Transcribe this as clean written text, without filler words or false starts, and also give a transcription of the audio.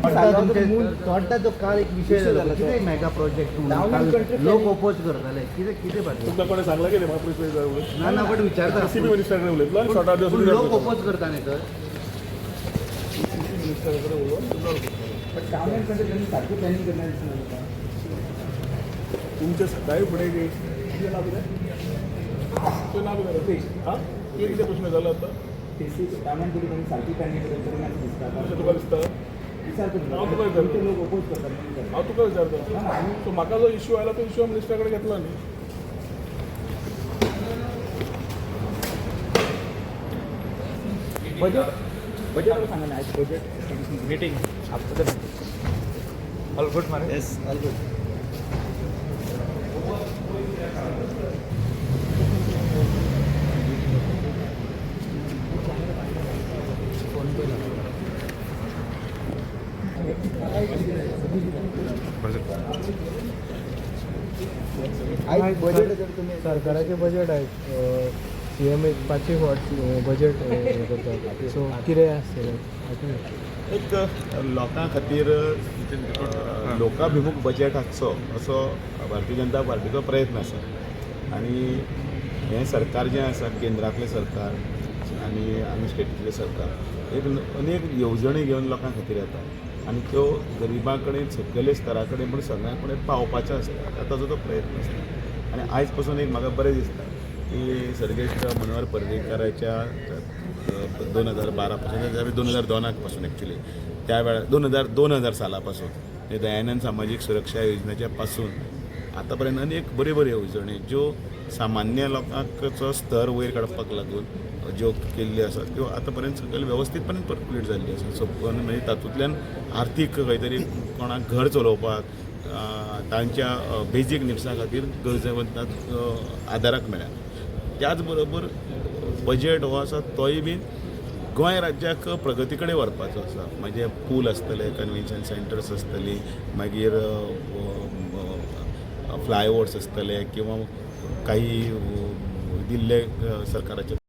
थोडा जो काल एक विषय झाला किती मेगा प्रोजेक्ट लोक ओपोज करताले किती किती पाहिजे तुमका कोणी सांगला की महापुरुष ना ना पण विचारता सीबी मिनिस्टरकडे उलयतलो आणि शॉर्ट दिवस लोक ओपोज करता नाही तर मिनिस्टरकडे उलयलो पण कामांकडे त्यांनी सारखी प्लॅनिंग करणार तुमचे सकाळी पुढे किती नाव तो नाव हां किती प्रश्न झाला आता कामांकडे त्यांनी सारखी प्लॅनिंग करणार दिसतात तुका दिसतं विचार हांव तुका विचारतो लोक ओपोज करतात हांव तुका विचारतो सो म्हाका जो इश्यू आयला तो इश्यू मिनिस्टराकडे घेतला न्ही बजेट सांगा ना budget meeting after the all good मारे येस ऑल गुड सरकाराचे बजेट आहेत CM एक 500 बजेट करतात सो कितें आसतलें एक लोकां खातीर लोकाभिमुख बजेट हाडचो असो भारतीय जनता पार्टीचो प्रयत्न आसा आनी हें सरकार जें आसा केंद्रांतलें सरकार आनी आमी स्टेटीतलें सरकार एक अनेक येवजणी घेवन लोकां खातीर येता आनी त्यो गरिबां कडेन सकयले स्तरा कडेन पण सगळ्यां कडेन पावोवपाच्यो आसता ताजो तो प्रयत्न आसता आनी आयज पासून एक म्हाका बरें दिसता की सर्गेश्ट मनोहर पर्रीकाराच्या 2012 पासून 2002 पासून ॲक्च्युली त्या वेळार 2000 सालापासून हे दयानंद सामाजीक सुरक्षा योजनेच्या पासून आतापर्यंत अनेक बऱ्यो बऱ्यो येवजणी ज्यो सामान्य लोकांचो स्तर वयर काडपाक लागून ज्यो केल्ल्यो आसात त्यो आतापर्यंत सकयल वेवस्थीतपणे पर्क्युलेट जाल्ली आसा सो म्हणजे तातूंतल्यान आर्थीक खंय तरी कोणाक घर चलोवपाक तांच्या बेजीक निड्सा खातीर गरजेवंतांक आदाराक मेळ्ळ्या त्याच बरोबर बजेट हो आसा तोय बीन गोंय राज्याक प्रगती कडेन व्हरपाचो आसा म्हणजे पूल आसतले कन्वेन्शन सेंटर्स आसतली मागीर फ्लायओवर्स आसतले किंवा काही दिल्ले सरकाराचे